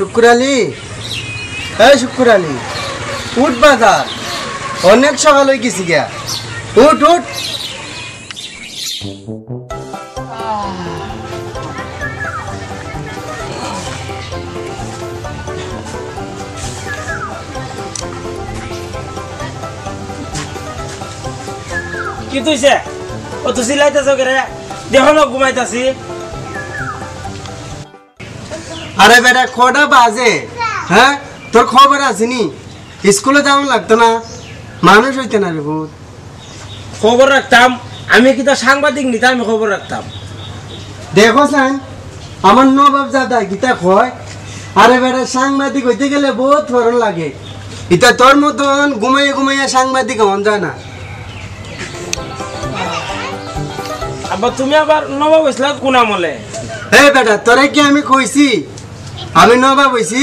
শুক্কুর আলী, এই শুক্কুর আলী, উঠ বাজার, অনেক সকাল হয়ে গেছি গিয়া, উঠ উঠ। কি তুইছে ও তো সিলাইতেছ করে দেখো না ঘুমাইতাছি। আরে বেটা কটা বাজে? হ্যাঁ তোর খবর আসেনি? স্কুলে যাওয়া লাগতো না? মানুষ হইতে না রে বহুত। খবর রাখতাম আমি, কি তো সাংবাদিক নিতে আমি খবর রাখতাম। দেখো সান আমার নবাব দাদা গীতা কয়, আরে বেটা সাংবাদিক হইতে গেলে বহুত ফরন লাগে। এটা তোর মতন ঘুমাইয়া ঘুমাইয়া সাংবাদিক হন যায় না। আবার তুমি আবার নবাব হইছিলা কোন আমলে? এই বেটা তোরে কি আমি কইছি আমি নবাব হইছি?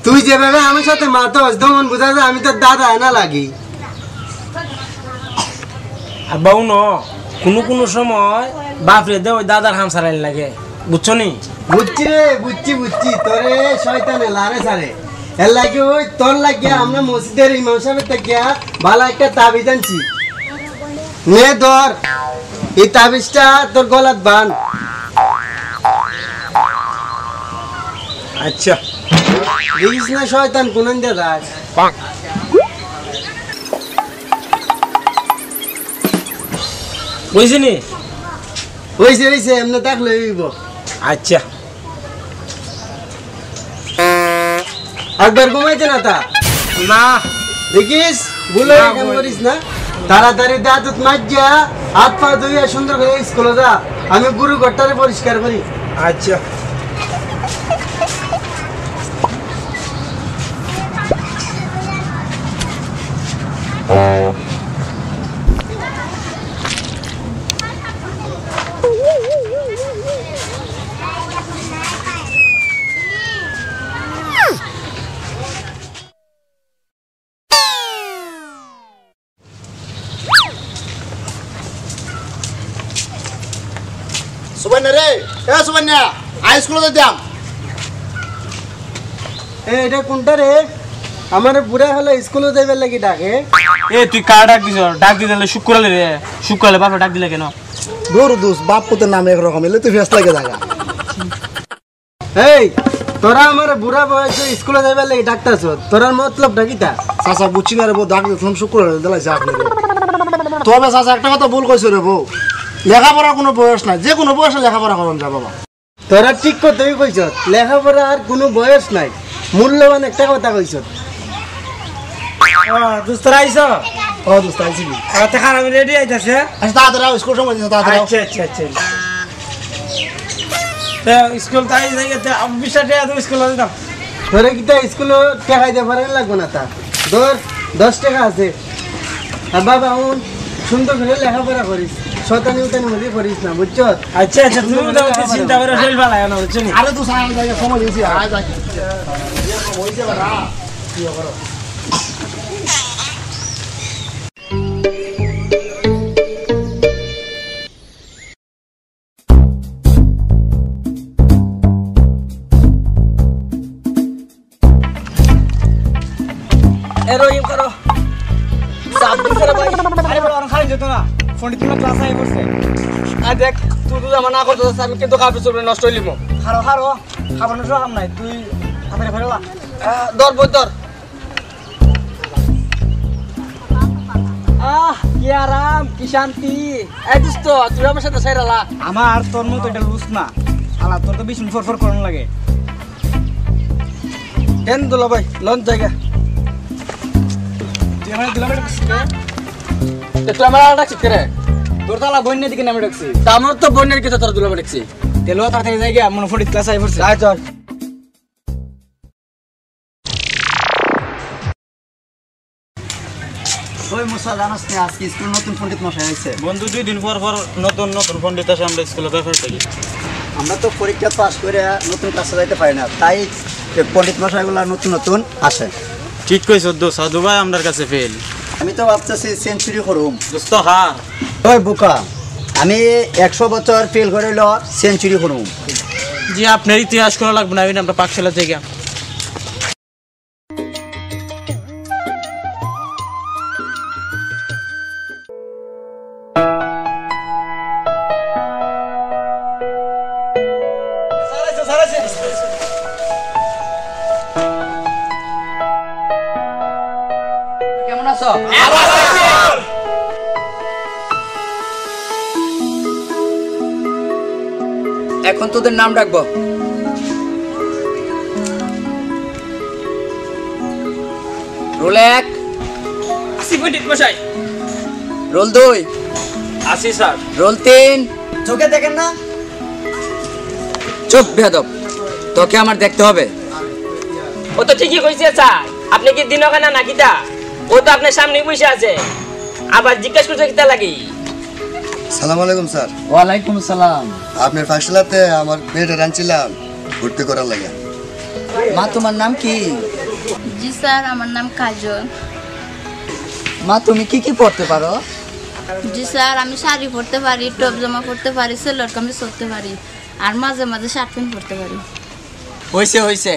তুই যেভাবে আমার সাথে মারতস দমন বুঝা যায় আমি তোর দাদা না লাগি। আব্বাও ন কোনো কোনো সময় বাপরে দে ওই দাদার হাম সারাইন লাগে, বুঝছো নি? বুঝছি রে বুঝছি তোরে শয়তানে লারে সারে এর লাগে ওই তোর লাগিয়া আমরা মসজিদের ইমাম সাহেবের থেকে ভালো একটা তাবিজ আনছি। নে ধর এই তাবিজটা তোর গলাত বান। আচ্ছা দেখিস না শয়তান কোন দিয়ে যায়। বুঝছি নি? হইছে এমনি থাকলে হইব। আচ্ছা একবার ঘুমাইছে না তা না দেখিস ভুলে কাম করিস না। তাড়াতাড়ি দাঁত মাজা হাত পা ধুইয়া সুন্দর করে স্কুলে যা, আমি গুরু ঘরটারে পরিষ্কার করি। আচ্ছা সুবর্ণা রে, এ সুবর্ণা আই স্কুলে যাম। এটা কোনটা রে? আমার বুড়া হলে স্কুলে যাইবার লাগি ডাকে। এ তুই কার ডাক দিছ? ডাক দিলে শুক্রালে রে, শুক্রালে বাপরে ডাক দিলে কেন? দূর দোষ বাপ পুতের নাম একরকম এলে তুই ফেস লাগে জায়গা। এই তোরা আমার বুড়া বয়সে স্কুলে যাইবার লাগি ডাকতাছ, তোরার মতলব ডাকিতা? চাচা বুঝছি না রে বউ, ডাক দিলাম শুক্র দিলাইছে আপনি রে। তবে চাচা একটা কথা ভুল কইছো রে বউ, লেখাপড়ার কোনো বয়স নাই, যে কোনো বয়সে লেখাপড়া করুন যা বাবা। তোরা ঠিক কথাই কইছ, লেখাপড়া আর কোনো বয়স নাই, মূল্যবান একটা কথা কইছ। দোস্তরা আইছ? ও দোস্ত আইছি কি? আচ্ছা খারাপ রেডি আইতাছে। আচ্ছা তাড়াতাড়ি আও, স্কুল সময় দিছে তাড়াতাড়ি আও। আচ্ছা আচ্ছা আচ্ছা স্কুল তাই যাই গেতে 20 টাকা তো স্কুলে দিতাম। তোরা কি তা স্কুলে টাকা দিতে পারেন লাগবো না? তা ধর 10 টাকা আছে। আর বাবা হুন সুন্দর করে লেখাপড়া করিস, শতানি উতানি মধ্যে করিস না, বুঝছ? আচ্ছা আচ্ছা তুমি তো চিন্তা করে ফেল ভালো না, বুঝছো নি? আরে তুই সারা জায়গা সময় দিছি আয় যাই হইছে বাড়া কি করো। এরোইম করো সাপ দিছরা ভাই। আরে বড় আর খালি যেত না, ফোনটি তুমি ক্লাস আই করছে। আর দেখ তুই তো জামা না করছস, আমি কিন্তু কাপড় চোপড় নষ্ট হইলিমু। খারো খারো খাবার নষ্ট কাম নাই, তুই হাতে ফেরলা দর বই দর। কি আরাম কি শান্তি। এই দোস্ত তুই আমার সাথে সাইরালা। আমার তোর মতো এটা লুজ না আলা, তোর তো বেশি ফরফর করন লাগে। দেন দুলা ভাই লঞ্চ জায়গা। তুই আমার দুলা ভাই ডাকছিস রে? তুই আমার ডাকছিস রে? তোর তালা বন্যের দিকে নামে ডাকছি। আমার তো বন্যের কিছু তোর দুলা ভাই ডাকছি। তেলো তাড়াতাড়ি জায়গা মনে ফটিত ক্লাস আই পড়ছে। আয় চল। ওই মুসা জানাস না আজকে স্কুল নতুন পণ্ডিত মশাই আইছে। বন্ধু 2 দিন পর পর নতুন নতুন পণ্ডিত আসে আমরা স্কুলে ব্যাপার থাকি। আমরা তো পরীক্ষা পাস করে নতুন ক্লাসে যাইতে পারি না, তাই পণ্ডিত মশাইগুলো নতুন নতুন আসে। ঠিক কইছ দোস্ত, সাধু ভাই আমার কাছে ফেল। আমি তো ভাবতেছি সেঞ্চুরি করুম। দোস্ত হার ওই বোকা, আমি 100 বছর ফেল করে সেঞ্চুরি করুম। জি আপনার ইতিহাস করা লাগবে না, আমরা পাকশালা থেকে আছো? এখন তোদের নাম ডাকবো। রোল 1, আসি পণ্ডিত মশাই। রোল 2, আসি স্যার। রোল 3। চোখে দেখেন না? চুপ বেয়াদব, তোকে আমার দেখতে হবে। ও তো ঠিকই কইছে স্যার। আপনি কি দিনকানা নাকি তা? ও তো আপনার সামনে বসে আছে, আবার জিজ্ঞেস করতে কিতা লাগি? সালাম আলাইকুম স্যার। ওয়ালাইকুম সালাম। আপনার ফাঁসলাতে আমার মেয়েটা রাঁধছিলাম ভর্তি করার লাগে। মা তোমার নাম কি? জি স্যার, আমার নাম কাজল। মা তুমি কি কি পড়তে পারো? জি স্যার, আমি শাড়ি পরতে পারি, টপ জামা পরতে পারি, সেলোয়ার কামিজ পরতে পারি, আর মাঝে মাঝে শার্ট প্যান্ট পরতে পারি। হইছে হইছে,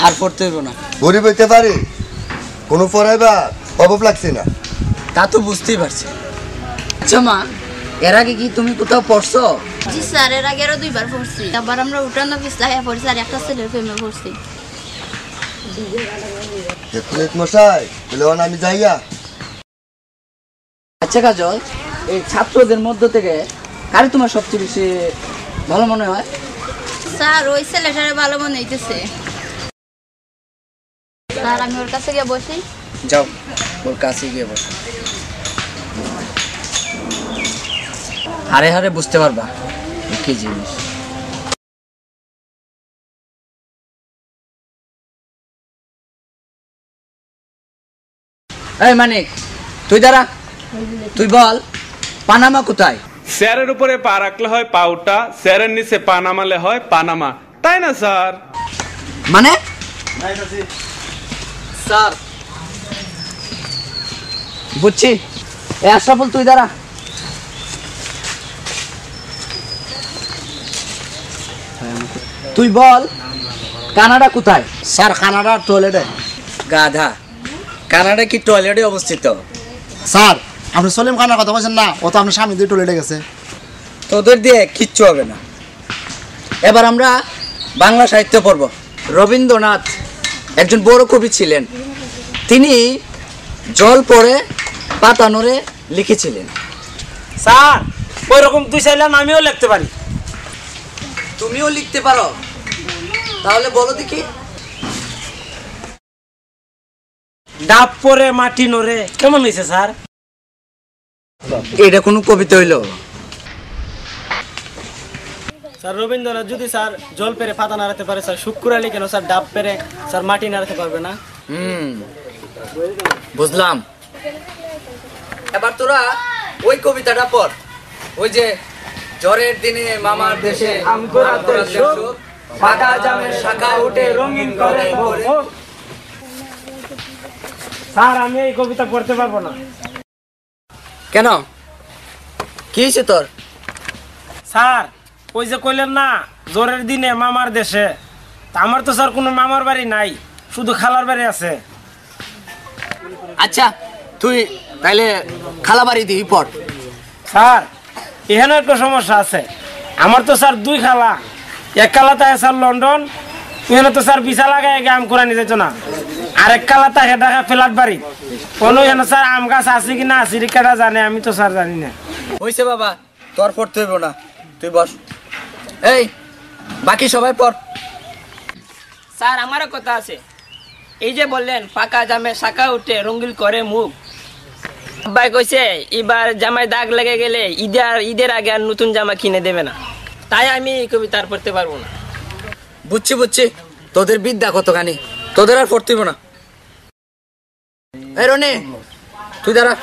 আর পড়তে হইব না। গরিব হইতে পারি, কোনো পড়াইবার অভাব লাগছে না। তা তো বুঝতেই পারছি। আচ্ছা মা, এর আগে কি তুমি কোথাও পড়ছো? জি স্যার, এর আগে আরো 2বার পড়ছি। আবার আমরা উঠান পিছলা হয়ে পড়ছি, আর একটা ছেলের প্রেমে পড়ছি। পুলিশ মশাই বলে আমি যাইয়া। আচ্ছা কাজল, এই ছাত্রদের মধ্য থেকে কারে তোমার সবচেয়ে বেশি ভালো মনে হয়? স্যার, ওই ছেলেটারে ভালো মনে হইতেছে। স্যার, আমি ওর কাছে গিয়ে বসি। যাও, ওর কাছে গিয়ে বসো। হারে হারে বুঝতে পারবা কি জিনিস। এই মানিক, তুই দাঁড়া। তুই বল, পানামা কোথায়? স্যারের উপরে পা রাখলে হয় পাউটা, স্যারের নিচে পা নামালে হয় পানামা, তাই না স্যার? মানে স্যার বুঝছি। এ আশরাফুল, তুই দাঁড়া। তুই বল, কানাডা কোথায়? স্যার কানাডার টয়লেটে। গাধা, কানাডা কি টয়লেটে অবস্থিত? স্যার আপনি সলিম খানের কথা বলছেন না, ও তো আপনার স্বামী দিয়ে টয়লেটে গেছে। তোদের দিয়ে কিচ্ছু হবে না। এবার আমরা বাংলা সাহিত্য পড়ব। রবীন্দ্রনাথ একজন বড় কবি ছিলেন। তিনি জল পড়ে পাতা নড়ে লিখেছিলেন। স্যার, ওই রকম তুই চাইলাম আমিও লিখতে পারি। তুমিও লিখতে পারো? তাহলে বলো দেখি। ডাব পরে মাটি নড়ে, কেমন হয়েছে স্যার? এটা কোনো কবিতা হইলো? স্যার, রবীন্দ্রনাথ যদি স্যার জল পেরে পাতা নাড়াতে পারে, স্যার শুক্র আলী কেন স্যার ডাব পেরে স্যার মাটি নাড়াতে পারবে না? বুঝলাম। এবার তোরা ওই কবিতাটা পড়। ওই যে জ্বরের দিনে মামার দেশে পাকা জামের শাখা উঠে রঙিন করে ভোর। স্যার, আমি এই কবিতা পড়তে পারবো না। কেন, কি হয়েছে তোর? স্যার, ওই যে কইলেন না জ্বরের দিনে মামার দেশে, তা আমার তো স্যার কোনো মামার বাড়ি নাই, শুধু খালার বাড়ি আছে। আচ্ছা, তুই তাইলে খালাবাড়ি দিই পড়। স্যার, এখানে একটা সমস্যা আছে। আমার তো স্যার 2 খালা। এক খালা থাকে স্যার লন্ডন, এখানে তো স্যার বিশা লাগায় আম করে নিয়ে যেত না। আর এক খালা থাকে ঢাকা ফ্ল্যাট বাড়ি। কোনো এখানে স্যার আম গাছ আছে কি না আছে রিকাটা জানে, আমি তো স্যার জানি না। হইছে বাবা, তোর পড়তে হইব না, তুই বস। এই বাকি সবাই পড়। স্যার, আমারও কথা আছে। এই যে বললেন পাকা জামে শাখা উঠে রঙিন করে মুখ, ভাই কইছে এবার জামায় দাগ লেগে গেলে ঈদের আগে আর নতুন জামা কিনে দেবে না, তাই আমি এই কবিতা আর পড়তে পারবো না। বুঝছি বুঝছি, তোদের বিদ্যা কতখানি, তোদের আর পড়তে হইব না। এই রনি, তুই দাঁড়া।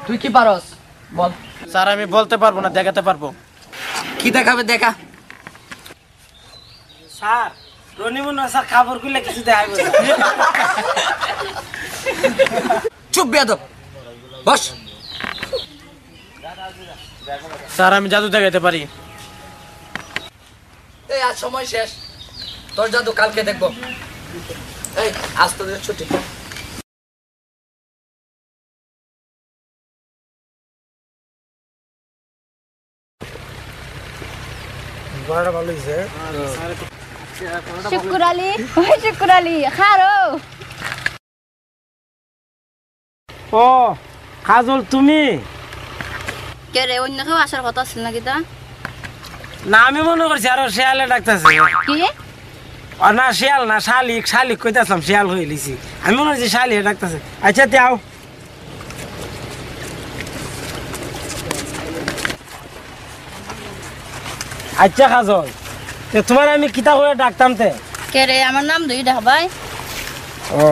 তুই কি পারস বল। স্যার, আমি বলতে পারবো না, দেখাতে পারবো। কি দেখাবে দেখা। স্যার, রনিমুন স্যার খাবার গুলো কিছু দেখাইবো। চুপ বেয়াদব, বস। স্যার, আমি জাদু দেখাইতে পারি। এই আজ সময় শেষ, তোর জাদু কালকে দেখবো। এই আজ তোদের ছুটি। শুক্র আলী, ওই শুক্র আলী, খারো। ও কাজল তুমি? কে রে, অন্য কেউ আসার কথা ছিল নাকি তা? না আমি মনে করছি আরো শিয়ালে ডাকতেছে। কি না শিয়াল না, শালিক শালিক কইতাছিলাম, শিয়াল হয়ে লিছি আমি মনে করছি শালিক ডাকতেছে। আচ্ছা যাও। আচ্ছা কাজল, তোমার আমি কিতা করে ডাকতাম তে? কে রে, আমার নাম দুই ঢাবাই। ও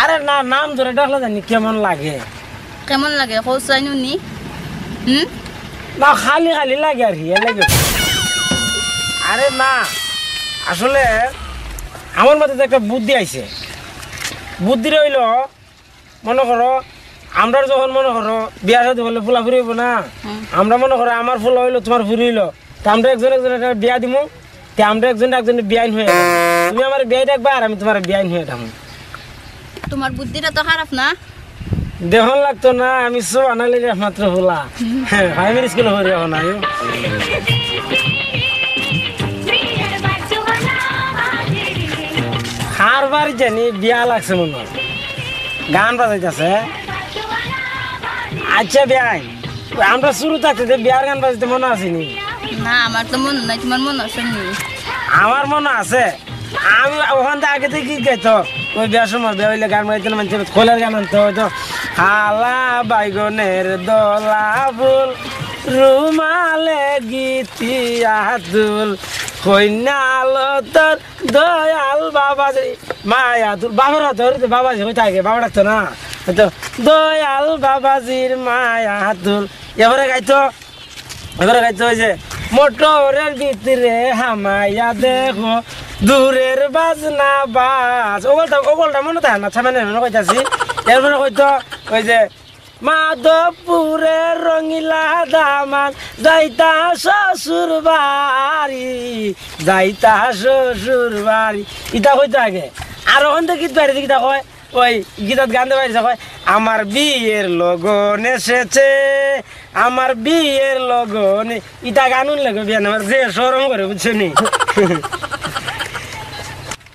আরে না, নাম ধরে ডাকলে জানি কেমন লাগে। কেমন লাগে কৌসাই নুনি? না খালি খালি লাগে আর কি লাগে। আরে না আসলে আমার মধ্যে একটা বুদ্ধি আইছে। বুদ্ধি রইল মনে করো আমরা যখন মনে করো বিয়া শাদী হলে ফুলা ফুরি হইব না, আমরা মনে করো আমার ফুল হইলো তোমার ফুরি হইলো, তা আমরা একজন একটা বিয়া দিব, তে আমরা একজন বিয়াইন হয়ে যাবো। তুমি আমার বিয়াই ডাকবা আর আমি তোমার বিয়াইন হয়ে যাবো। তোমার বুদ্ধিটা তো খারাপ না? দেহন লাগতো না, আমি সব আনালি মাত্র ফুলা। হ্যাঁ প্রাইমারি স্কুলে হয়ে যাবো না। খার বাড়ি জানি বিয়া লাগছে মনে হয়, গান বাজাইতেছে। আচ্ছা বিয়াই, আমরা শুরু থাকতে বিয়ার গান বাজাইতে মনে আসেনি? না আমার তো মনে নাই, তোমার মনে আছে নি? আমার মনে আছে, আমি ওখান থেকে আগে থেকে কি গাইতো ওই বিয়ার সময় বিয়া হইলে গান বাজাইতে না, মানুষের খোলার গান আনতো হয়তো হালা বাইগনের দোলা ফুল রুমালে গীতিয়া দুল কন্যালো তোর দয়াল বাবাজি মায়া দুল। বাবার হাতে বাবাজি হয়ে থাকে, বাবা ডাকতো না হয়তো দয়াল বাবাজির মায়া দুল। এবারে গাইতো ওই যে মোটরের ভিতরে হামাইয়া দেখো দূরের বাজনা বাজ। ওগলটা মনে থাকে না, ছামানে কইতাছি। এরপরে হয়তো ওই যে মাধবপুরের রঙিলা দামান যাইতা শ্বশুর বাড়ি, যাইতা শ্বশুর বাড়ি, ইটা হইতো আগে। আর ওখান থেকে গীত বাড়িতে গীতা কয়, ওই গীতাত গান দিয়ে বাড়িতে কয় আমার বিয়ের লগন এসেছে, আমার বিয়ের লগন। ইটা গান লাগে বিয়ান আমার যে সরম করে, বুঝছো নি?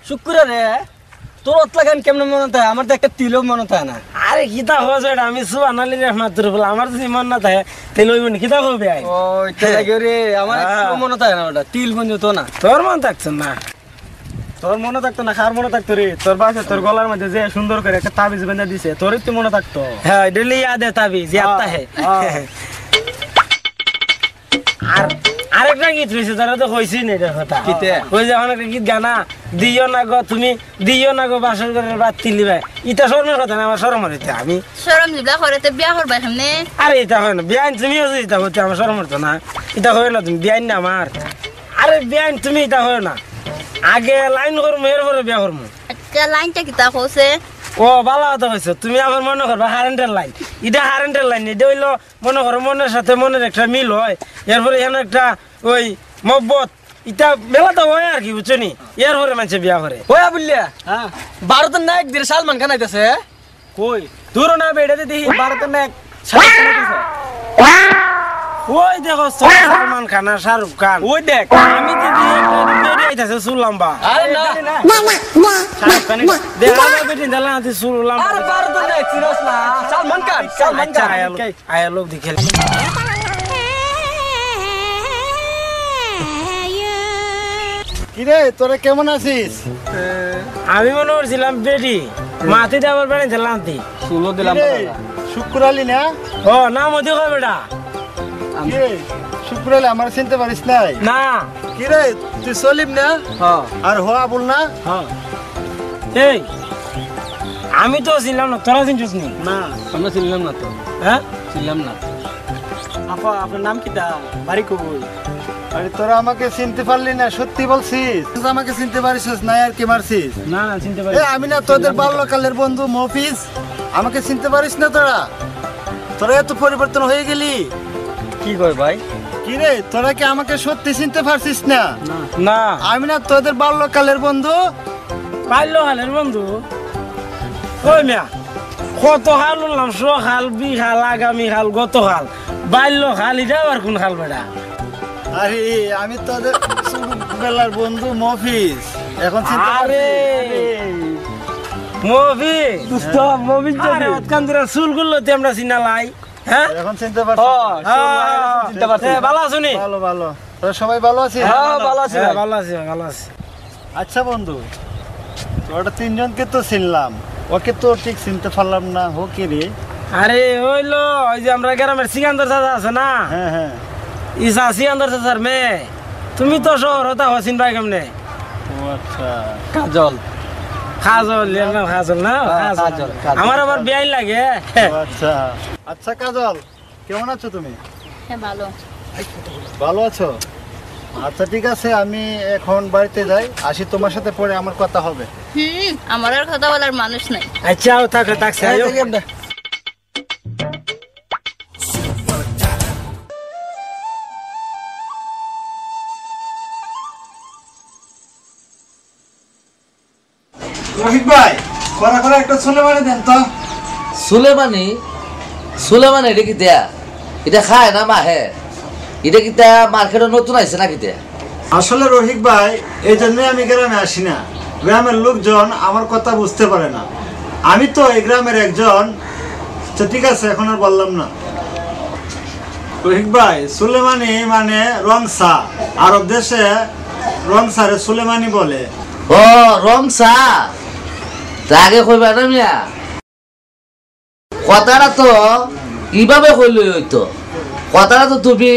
শুক্রে তোর অতলা গান কেমন মনে থাকে? আমার তো একটা তিলও মনে থাকে না। আরে কিতা হচ্ছে এটা, আমি সব আনালি মাত্র বলে আমার যদি মন না থাকে তাহলে ওই কিতা করবে? ও রে আমার একটু মনে থাকে না, ওটা তিল বন্ধু তো না। তোর মন থাকছে না? তোর মনে থাকতো না? কার মনে থাকতো রে? তোর বাসে তোর গলার মধ্যে যে সুন্দর করে একটা তাবিজ বেঁধে দিছে, তোরই তো মনে থাকতো। হ্যাঁ ডেলি ইয়াদ है ताबीज याद है। আর আরেকটা গীত রয়েছে যারা তো কইছি না এটা কথা। ওই যে অনেকটা গীত গানা দিও না গো তুমি, দিও না গো বাসর ঘরের বাতি লিবাই। এটা শরমের কথা না, আমার শরম হইতে। আমি শরম জিবলা করে তো বিয়া করবা সামনে? আরে এটা হয় না, বিয়াইন তুমিও যদি এটা হইতে আমার শরম হতো না। এটা হয় না, তুমি বিয়াইন না আমার। আরে বিয়াইন তুমি এটা হয় না, আগে লাইন করবো এরপরে বিয়া করবো। আচ্ছা লাইনটা কি তা কইছে? ও ভালো কথা কইছো তুমি। আবার মনে করবা কারেন্টের লাইন, এটা কারেন্টের লাইন। এটা হইলো মনে করো মনের সাথে মনের একটা মিল হয়, এরপরে এখানে একটা ওই মহব্বত এটা মেলা তো হয় আর কি, বুঝছো নি? এরপরে মানুষে বিয়া করে। ওয়া বললিয়া ভারতের নায়ক দিয়ে সালমান খান আইতাছে। কই তোর না বেড়াতে দেখি ভারতের নায়ক ওই দেখো সালমান খান আর শাহরুখ খান। ওই দেখ আমি যদি আইতাছে চুল লম্বা। আরে না শাহরুখ খান দেখা বেটি দিলাম চুল লম্বা। আরে ভারতের নায়ক সিরিয়াস না, সালমান খান। আচ্ছা আয়া লোক দেখে কিরে তোরা কেমন আছিস? আমি মনে করছিলাম বেটি মাতি দেওয়ার বেড়ে দিলাম। চুলো দিলাম। শুক্র আলী না? ও নাম অধিক হয় বেটা। কিরে শুক্র আলী আমার চিনতে পারিস নাই? না কিরে তুই সলিম না? হ্যাঁ আর হওয়া বল না? হ্যাঁ এই আমি তো ছিলাম না, তোরা চিনছিস নি? না আমরা চিনলাম না তো। হ্যাঁ চিনলাম না। আপা আপনার নাম কি? দা বাড়ি কই? আরে তোরা আমাকে চিনতে পারলি না? সত্যি বলছিস? তুই আমাকে চিনতে পারিস না আর কি মারছিস? না না চিনতে পারি। এ আমি না তোদের বাল্যকালের বন্ধু মফিজ, আমাকে চিনতে পারিস না তোরা? তোরা এত পরিবর্তন হয়ে গেলি। কি কয় ভাই? কিরে তোরা কি আমাকে সত্যি চিনতে পারছিস না? না আমি না তোদের বাল্যকালের বন্ধু। বাল্যকালের বন্ধু? ওই মিয়া কত হাল বললাম, সকাল বিকাল আগামীকাল গতকাল বাল্যকাল, এটা আবার কোন খাল বেটা? আরে আমি তোদের ছোটবেলার বন্ধু মফিজ, এখন চিনতে আরে পারছিস? মুভি দোস্ত মুভি যদি কান্দরা চুলগুলো তে আমরা চিনালাই হ্যাঁ এখন চিনতে পারছো? চিনতে পারছি ভালো আছুনি ভালো ভালো তোরা সবাই ভালো আছিস? হ্যাঁ ভালো আছি ভালো আছি ভালো আছি আচ্ছা বন্ধু তোরা তিনজনকে তো চিনলাম, ওকে তো ঠিক চিনতে পারলাম না। হো কি রে? আরে হইলো ওই যে আমরা গ্রামের সিকান্দর চাচা আছে না, হ্যাঁ হ্যাঁ ইসা সিকান্দর চাচার মেয়ে। তুমি তো শহর হতা হসিন ভাই কেমনে? ও আচ্ছা কাজল কাজল কাজল না কাজল আমার আবার বিয়াই লাগে। ও আচ্ছা আচ্ছা কাজল কেমন আছো তুমি? হ্যাঁ ভালো। ভালো আছো? আচ্ছা ঠিক আছে, আমি এখন বাড়িতে যাই, আসি, তোমার সাথে পরে আমার কথা হবে। আমার আর কথা বলার মানুষ নাই। আচ্ছা থাকলে থাকছে রোহিত ভাই করা করে একটা ছোলে বাড়ি দেন তো। সুলেমানি এটা কি দেয়া? এটা খায় না মাহে? এটা কি মার্কেটে নতুন আইছে নাকি দেয়া? আসলে রোহিত ভাই এই জন্যই আমি গ্রামে আসি না, গ্রামের লোকজন আমার কথা বুঝতে পারে না। আমি তো এই গ্রামের একজন। তো ঠিক আছে, এখন আর বললাম না। রোহিত ভাই সুলেমানি মানে রংসা, আরব দেশে রংসারে সুলেমানি বলে। ও রংসা, তা আগে কইবা না মিয়া? কথাটা তো ইভাবে কইলই হইতো, কথাটা তো তুমি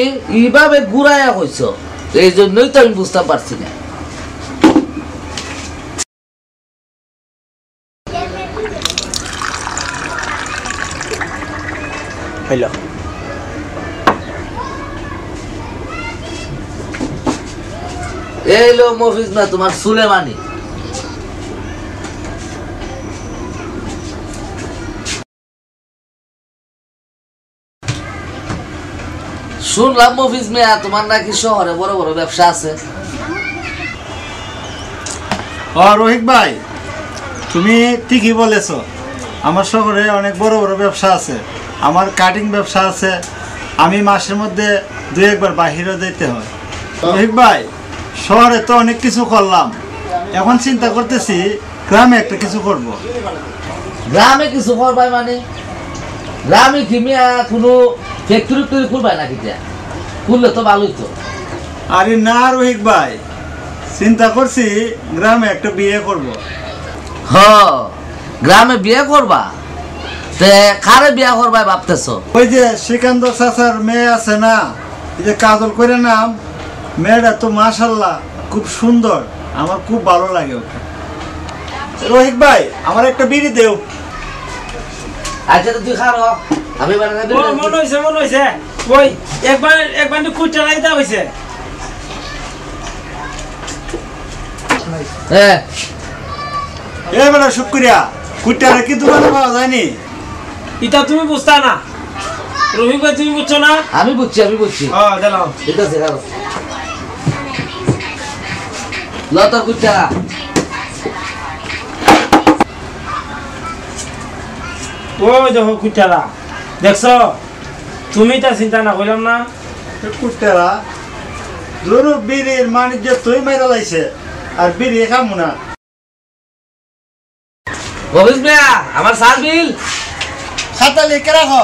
ইভাবে ঘুরাইয়া কইছো, এই জন্যই তো আমি বুঝতে পারছি না। হইলো এই লো মফিজ না তোমার সুলেমানি। শুনলাম মফিজ মিয়া তোমার নাকি শহরে বড় বড় ব্যবসা আছে। রোহিত ভাই তুমি ঠিকই বলেছো, আমার শহরে অনেক বড় বড় ব্যবসা আছে। আমার কাটিং ব্যবসা আছে, আমি মাসের মধ্যে 2-1 বার বাহিরে যেতে হয়। রোহিত ভাই শহরে তো অনেক কিছু করলাম, এখন চিন্তা করতেছি গ্রামে একটা কিছু করব। গ্রামে কিছু করবাই মানে? গ্রামে কি মিয়া কোনো ফ্যাক্টরি তৈরি করবাই নাকি? করলে তো ভালোই তো। আরে না রোহিত ভাই, চিন্তা করছি গ্রামে একটা বিয়ে করব। হ গ্রামে বিয়ে করবা? তে কারে বিয়ে করবাই ভাবতেছো? ওই যে সিকান্দর চাচার মেয়ে আছে না, এই যে কাজল করে নাম, মেয়েটা তো মাশাল্লাহ খুব সুন্দর, আমার খুব ভালো লাগে ওকে। রোহিত ভাই আমার একটা বিড়ি দেও। আচ্ছা তো তুই খারো, আমি বানাতে মনে হয়েছে ওই একবার কুচা লাইতে হয়েছে। হ্যাঁ বেটা শুক্রিয়া, কুটারে কি দোকানে পাওয়া যায়নি? এটা তুমি বুঝতা না রহিম ভাই, তুমি বুঝছো না? আমি বুঝছি দিলাম ঠিক আছে খারো লতা কুচা। ওই দেখো কুচারা, দেখছো? তুমি তা চিন্তা না করলাম না। কুটারা ধরো বিড়ির বাণিজ্য তুই মেরে লাইছে, আর বিড়ি খামু না। মফিজ মিয়া আমার সার বিল খাতা লিখে রাখো।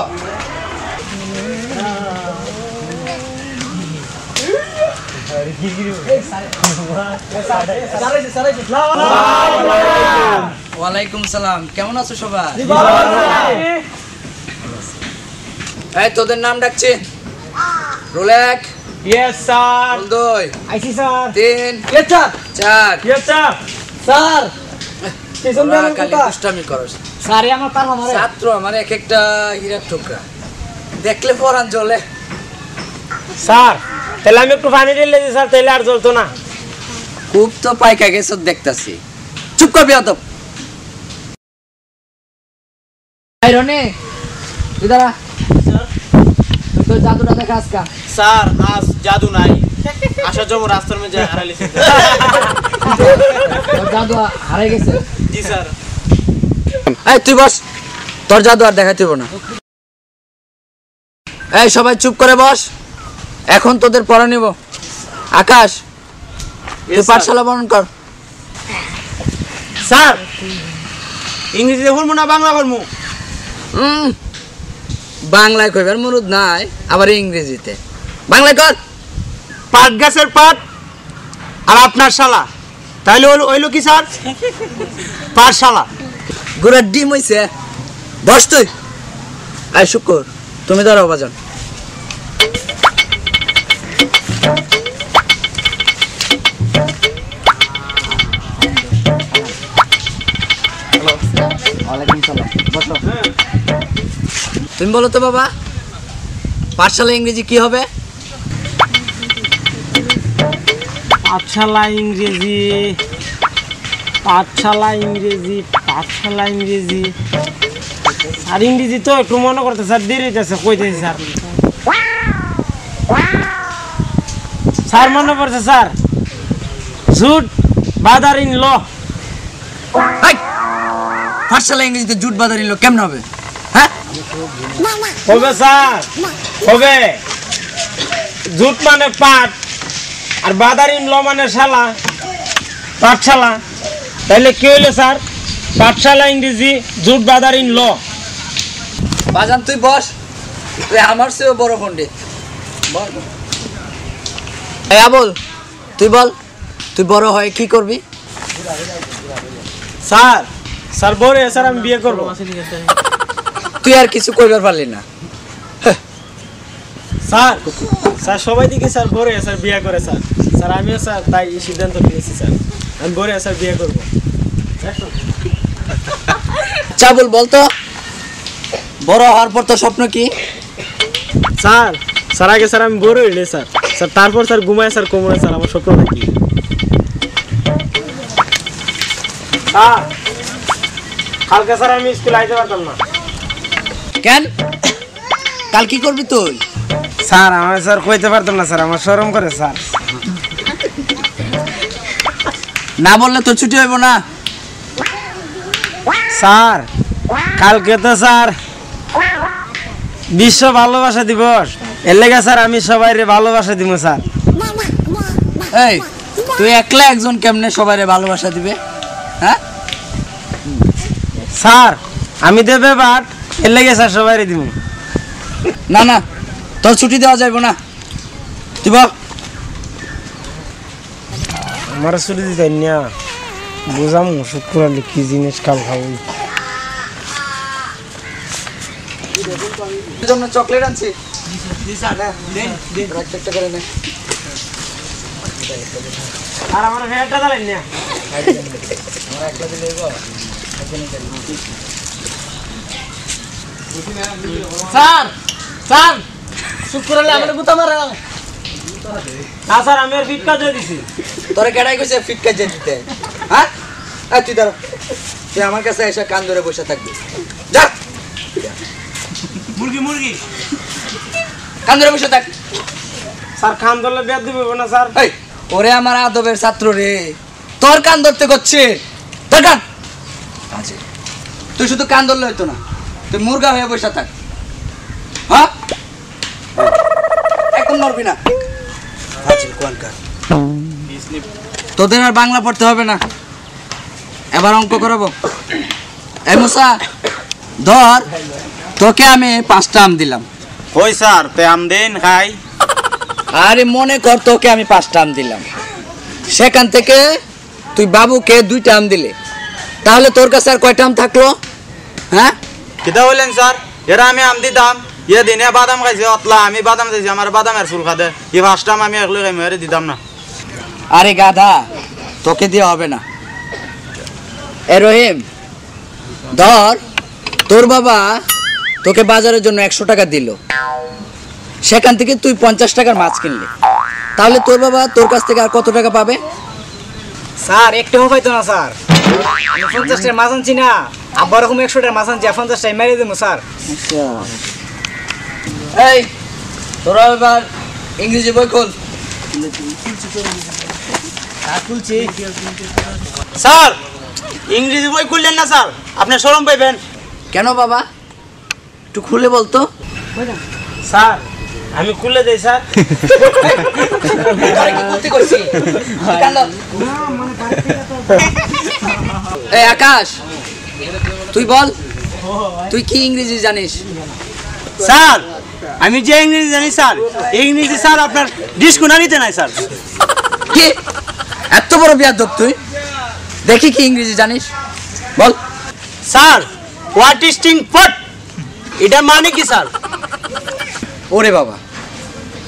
ওয়ালাইকুম সালাম, কেমন আছো সবাই? এই তোদের নাম ডাকছি। Roll 1, yes sir. রোল 2, আইসি sir. 3, yes sir. 4। Yes sir. Sir station ওরা যাবেন খালি কোথা? দুষ্টামি করস। স্যার আমার পারবো না রে। ছাত্র আমার এক একটা হীরার টুকরা, দেখলে পরান জ্বলে। স্যার তাহলে আমি একটু পানি ঢেলে দিই স্যার, তাহলে আর জ্বলতো না। খুব তো পাইকা গেছ দেখতাছি। চুপ কর বিয়াদব। এই রনি তুই দাঁড়া, তোর জাদুটা দেখা আজকা। স্যার আজ জাদু নাই, আসার জন্য রাস্তার মধ্যে হারাইছি। তোর জাদু হারাই গেছে। জি স্যার। এই তুই বস, তোর জাদু আর দেখাতে হইব না। এই সবাই চুপ করে বস, এখন তোদের পড়া নিব। আকাশ তুই পাঠশালা বর্ণন কর। স্যার ইংরেজিতে বলবো না বাংলা বলবো? বাংলায় কইবার মরুদ নাই, আবার ইংরেজিতে। বাংলায় কর। পাট গাছের পাট আর আপনার শালা, তাইলে হইলো কি স্যার? পাঠশালা। গুড়ার ডিম হইছে। বস তুই। আয় শুকর, তুমি ধরো বাজান। তুমি বলো তো বাবা, পাঠশালা ইংরেজি কি হবে? পাঠশালা ইংরেজি, পাঠশালা ইংরেজি, পাঠশালা ইংরেজি। আর ইংরেজি তো একটু মনে করতে স্যার দেরি হইতেছে, কইতেছি স্যার। স্যার মনে পড়ছে sir, jute brother in law. পাঠশালা ইংরেজিতে জুট বাদার ইন ল কেমন হবে? হ্যাঁ হবে স্যার, হবে। জুট মানে পাট আর বাদার ইন ল মানে শালা, পাঠশালা। তাইলে কি হইলো স্যার? পাঠশালা ইংরেজি, জুট বাদার ইন ল। বাজান তুই বস, তুই আমার চেয়েও বড় পণ্ডিত। বল বল, তুই বল, তুই বড় হয় কি করবি? স্যার, স্যার বলে স্যার আমি বিয়ে করবো। তুই আর কিছু কইবার পারলি না। স্যার, স্যার সবাই দিকে স্যার বলে স্যার বিয়ে করে স্যার। স্যার আমিও স্যার তাই এই সিদ্ধান্ত নিয়েছি স্যার, আমি বলে স্যার বিয়ে করবো। চাবুল বলতো, বড় হওয়ার পর তো স্বপ্ন কি? স্যার, স্যার আগে স্যার আমি বড় হইলে স্যার, স্যার তারপর স্যার ঘুমায় স্যার কোমরে স্যার আমার স্বপ্নটা কি? স্যার, কালকে স্যার আমি স্কুলে আইতে পারতাম না। কেন? কাল কি করবি তুই? স্যার আমি স্যার কইতে পারতাম না স্যার, আমার শরম করে স্যার। না বললে তো ছুটি হইব না। স্যার কালকে তো স্যার বিশ্ব ভালোবাসা দিবস, এর লেগে স্যার আমি সবাইরে ভালোবাসা দিব স্যার। এই তুই একলা একজন কেমনে সবাইরে ভালোবাসা দিবে? হ্যাঁ স্যার আমি দেবে বাট এর লেগে স্যার সবাইরে দিব। না না, তোর ছুটি দেওয়া যাইব না, তুই বল। আমার ছুটি দিতে না, বুঝাম শুক্রবার কি জিনিস কাল খাবো। জন্য চকলেট আনছি। আর আমার ফেরটা দিলেন না। স্যার, স্যার শুক্রবার আমার গুতা মারা। না স্যার আমি আর ফিট কাজ দিছি। তোরে কেডাই কইছে ফিট কাজে দিতে? হ্যাঁ তুই দাঁড়া, তুই আমার কাছে এসে কান ধরে বসে থাকবি। যা মুরগি মুরগি কান ধরে বসে থাক। স্যার কান ধরলে বেদ দিব না স্যার। এই ওরে আমার আদবের ছাত্র রে, তোর কান ধরতে করছে তোর কান। তুই শুধু কান ধরলে হইতো না, তুই মুরগা হয়ে বসে থাক। হ্যাঁ এখন নড়বি না। তোদের আর বাংলা পড়তে হবে না, এবার অঙ্ক করাবো। এই মুসা ধর, তোকে আমি 5টা আম দিলাম। ওই স্যার তে আম দেন খাই। আরে মনে কর তোকে আমি 5টা আম দিলাম, সেখান থেকে তুই বাবুকে 2টা আম দিলে, তাহলে তোর কাছে আর কয়টা আম থাকলো? হ্যাঁ কিতা বললেন স্যার? এরা আমি আম দিতাম, ইয়ে দিনে বাদাম খাইছে অতলা, আমি বাদাম দিয়েছি, আমার বাদামের ফুল খাদে, এই 5টা আম আমি একলো খাই, মেরে দিতাম না। আরে গাধা, তোকে দিয়ে হবে না। এ রহিম ধর, তোর বাবা তোকে বাজারের জন্য 100 টাকা দিল, সেখান থেকে তুই 50 টাকার মাছ কিনলি, তাহলে তোর বাবা তোর কাছ থেকে আর কত টাকা পাবে? স্যার একটাও পাইতো না স্যার, আমি 50 টাকা মাছ আনছি না, আবার এরকম 100 টাকা মাছ আনছি, 50 টাকা মেরে দেবো স্যার। এই তোরা এবার ইংরেজি বই খোল। স্যার ইংরেজি বই খুললেন না স্যার, আপনি শরম পাইবেন। কেন বাবা, একটু খুলে বলতো। স্যার আমি খুলে দেই স্যার। এই আকাশ, তুই বল, তুই কি ইংরেজি জানিস? স্যার আমি যে ইংরেজি জানি স্যার, এই ইংরেজি স্যার আপনার ডিসকোনারিতে নাই স্যার। কি এত বড় বেয়াদব তুই? দেখি কি ইংরেজি জানিস, বল। স্যার হোয়াট ইজ টিং পট, এটা মানে কি স্যার? ওরে বাবা,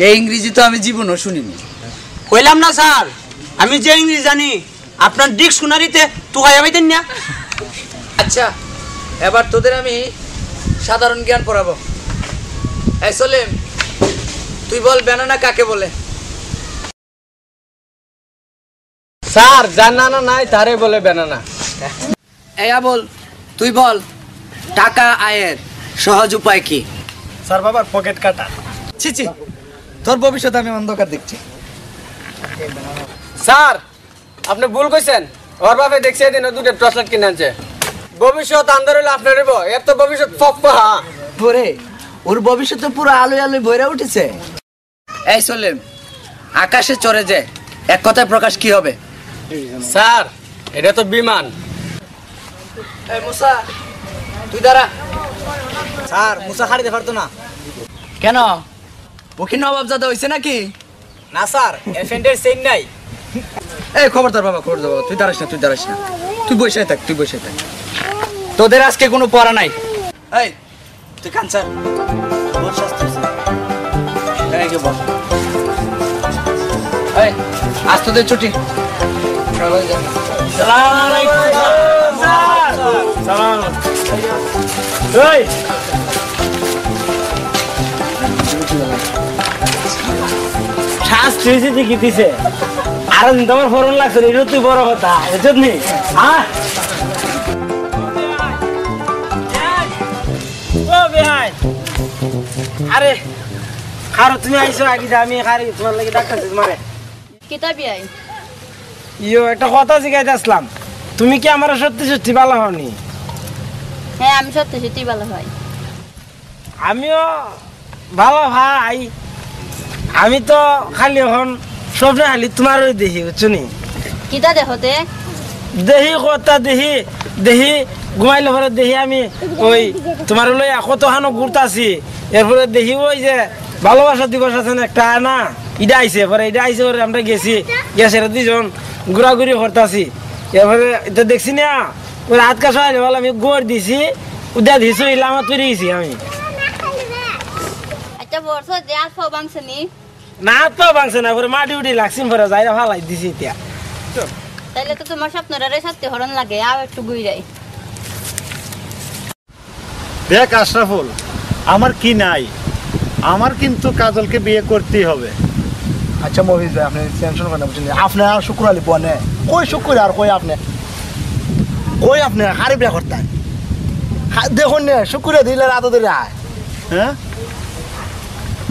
এই ইংরেজি তো আমি জীবনও শুনিনি। কইলাম না স্যার, আমি যে ইংরেজি জানি আপনার ডিকশনারিতে তুকাই পাইতেন না। আচ্ছা, এবার তোদের আমি সাধারণ জ্ঞান পড়াবো। এই সলিম, তুই বল ব্যানানা কাকে বলে? স্যার জানা না নাই তারে বলে ব্যানানা। এই বল, তুই বল টাকা আয়ের সহজ উপায় কি? স্যার বাবার পকেট কাটা। ছি ছি, তোর ভবিষ্যৎ আমি অন্ধকার দেখছি। স্যার আপনি ভুল কইছেন, ওর বাপে দেখছে এদিন দুটো টর্চলাইট কিনে আনছে। ভবিষ্যৎ আন্ধার হইলে আপনার হইব, এর তো ভবিষ্যৎ ফকফহা। ওরে, ওর ভবিষ্যতে পুরো আলো আলো ভরে উঠেছে। এই সলিম, আকাশে চড়ে যে এক কথায় প্রকাশ কি হবে? স্যার এটা তো বিমান। এই মুসা, তুই দাঁড়া। স্যার মুসা খাড়িতে পারতো না। কেন, ও কি নবাবজাদা হইছে নাকি? না স্যার, এফএন্ডের চেইন নাই। এই খবরদার বাবা, খবরদার বাবা, তুই দাঁড়াস না, তুই দাঁড়াস না, তুই বসে থাক, তুই বসে থাক। তোদের আজকে কোনো পড়া নাই। এই তুই কান স্যার, বল শাস্তি হইছে। এই কে বল। এই আজ তোদের ছুটি, সবাই যা। সালাম আলাইকুম স্যার। সালাম। এই শাস্তি হয়েছে কি দিছে? আর তোমার ফোরন লাগছে, এটা তুই বড় কথা বুঝছ নি? হ্যাঁ ও বেহাই, আরে খারো তুমি আইসো আগে, আমি খারি তোমার লাগে ডাক্তার মারে। কিতাবি আই ইয়ো একটা কথা জিজ্ঞাসা আসলাম, তুমি কি আমার সত্যি সত্যি ভালো হওনি? হ্যাঁ আমি সত্যি সত্যি ভালো ভাই। আমিও ভালো ভাই, আমি তো খালি এখন স্বপ্নে খালি তোমারই দেখি বুঝছো নি? কিতা দেখতে দেহি কথা দেহি দেহি ঘুমাইলে পরে দেখি আমি ওই তোমার লইয়া কতখানো ঘুরতাছি, এরপরে দেখি ওই যে ভালোবাসা দিবস আছে না একটা না, এটা আইসে পরে, এটা আইসে পরে আমরা গেছি, গেছে দুজন ঘোরাঘুরি করতেছি, এরপরে এটা দেখছি না ওই হাত কাছে বলে আমি গোড় দিছি, উদা দিছি ইলামত পেরে গেছি আমি। একটা বর্ষ যে আজ ফাও বাংছনি না তো ভাঙছে না, পরে মাটি উঠি লাগছি, পরে যাইরা ভালাই দিছি। এতিয়া তাইলে তো তোমার স্বপ্নটারে সত্যি হরণ লাগে, আর একটু ঘুরাই। দেখ আশরাফুল, আমার কি নাই, আমার কিন্তু কাজলকে বিয়ে করতেই হবে। আচ্ছা মহিষ ভাই, আপনি টেনশন করেন না, বুঝলেন? আপনি আর শুক্র আলী বনে কই শুক্র আর কই আপনি হারে বিয়া করতেন দেখুন না, শুক্র দিলে রাত ধরে আয়। হ্যাঁ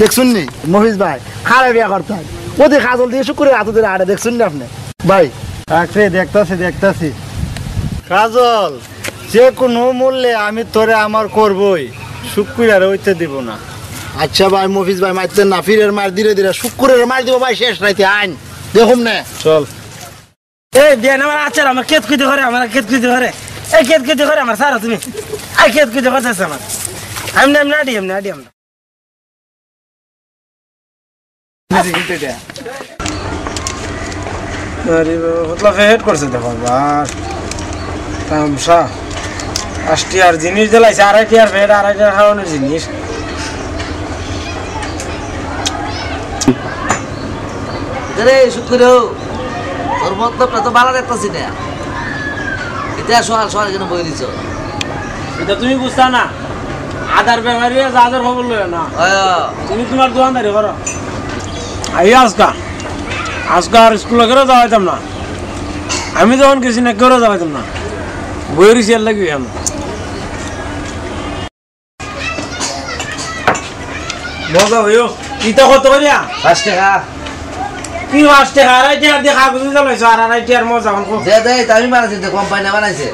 দেখছুন নি মহিষ ভাই, হারে বিয়া করতেন ওদি কাজল দিয়ে শুক্র রাত ধরে আয়, দেখছুন না আপনি ভাই? থাকছে, দেখতাছি কাজল, যে কোনো মূল্যে আমি তোরে আমার করবই, শুক্রিয়ার হইতে দিব না। আচ্ছা ভাই মফিজ ভাই, মারতেন না, ফিরের মার ধীরে ধীরে শুক্রের মার দিব ভাই, শেষ রাইতে আইন দেখুন না। চল। এই দেন আমার আচার, আমার খেত খুঁজতে করে, আমার খেত খুঁজতে করে, এই খেত খুঁজতে করে আমার সারা তুমি, এই খেত খুঁজতে করতেছে আমার, আমি নাডি আমরা হেড করছে তো বাবা তামসা। 5 টিয়ার জিনিস দিলাইছে, 2.5 টিয়ার ফেড, 2.5 টিয়ার খাওয়ানোর জিনিস। রে শুক্র, তোর মতলবটা তো ভালো দেখতেছি না, এটা সকাল কেন বই দিছ? এটা তুমি বুঝতা না, আধার ব্যাপারে আধার খবর লয় না, তুমি তোমার দোকানদারি করো। আই আজকা আর স্কুলে কেউ যাওয়াইতাম না, আমি যখন গেছি না কেউ যাওয়াইতাম না, বইয়ের সিয়ার লাগবে আমি। মজা হইও, ইটা কত করিয়া? 5 টাকা। কি 5 টাকা? 2.5 টাকা দিয়ে কাগজ চালাইছো, আর 2.5 টাকার মজা এখন দে আমি বানাইছি, কোম্পানি বানাইছে।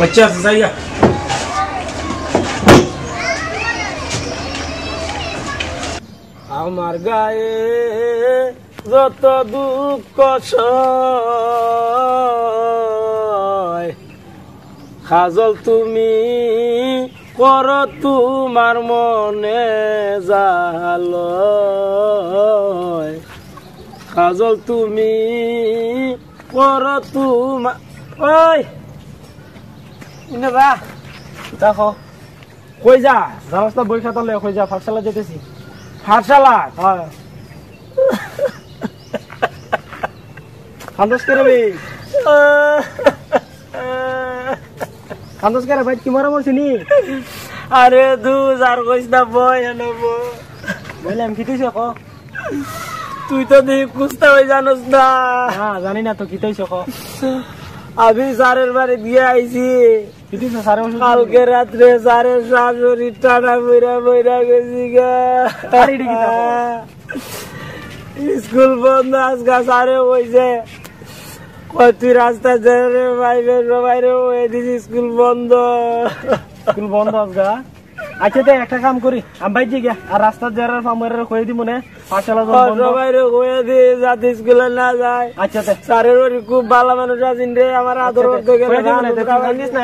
আচ্ছা যাইয়া আমার গায়ে যত দুঃখ সয়, কাজল তুমি কর তোমার মনে জালয়, কাজল তুমি কর তোমার ওই ইনারা দেখো কই যা রাস্তা বই খাতা লয়ে কই যা পাঠশালা যেতেছি পাঠশালা হ্যাঁ খান্দস করে বে খান্দস করে ভাই কি মারা মরছিনি আরে দুজ আর কইস না বই আনবো বললাম কি তুই কো তুই তো দেখ কুস্তা হয়ে জানোস না হ্যাঁ জানি না তো কি তুই কো আমি স্যারের বাড়ি দিয়ে আইছি কালকে রাত্রে স্যারের শাশুড়ি টানা বইরা বইরা গেছি গা স্কুল বন্ধ আজকা স্যারে কইছে তুই রাস্তা রে বাইরে বাইরে হয়ে দিছি স্কুল বন্ধ আজকা আচ্ছা তো একটা কাম করি আমি বাইজি গিয়া আর রাস্তা যারা ফার্মারে কই দিব না পাঠশালা বাইরে কইয়া দি যাতে স্কুলে না যায় আচ্ছা তো স্যারের ওই খুব ভালো মানুষ আছেন রে আমার আদর করতে গেলে জানিস না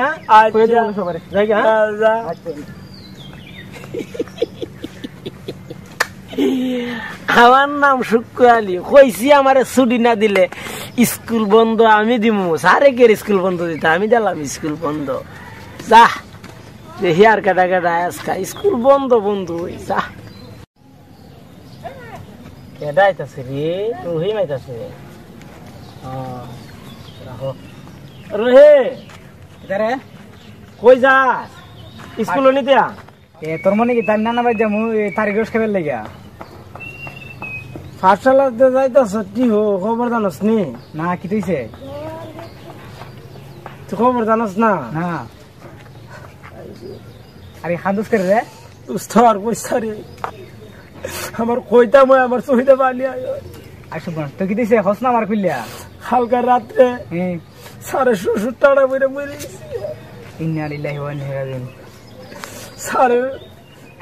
কই দিব সবারে যাই গা যা আমার নাম শুক্কু আলী কইছি আমারে ছুটি না দিলে স্কুল বন্ধ আমি দিমু স্যারে কে স্কুল বন্ধ দিতে আমি দিলাম স্কুল বন্ধ যা হিয়ার কাটা কাটা আজকা স্কুল বন্ধ বন্ধু যা কেডা আইতাছে রে রহিম আইতাছে রহে রে কই যাস স্কুল নিতে তোর মনে কি তার নানা ভাই যাবো তারিখ খেলার লেগা পাঠশালাতে যাইতাছ কি হো খবর জানোস নি না কি তুইছে তুই খবর জানোস না না আরে খান্দুস করে রে উস্তার পয়সা রে আমার কইতা মই আমার চহিদা বানি আইছো বল তো কি দিছে হসনা মার কইলা হালকা রাতে সারে শ্বশুর টাড়া বইরে মরে ইন্না লিল্লাহি ওয়া ইন্না ইলাইহি রাজিউন সারে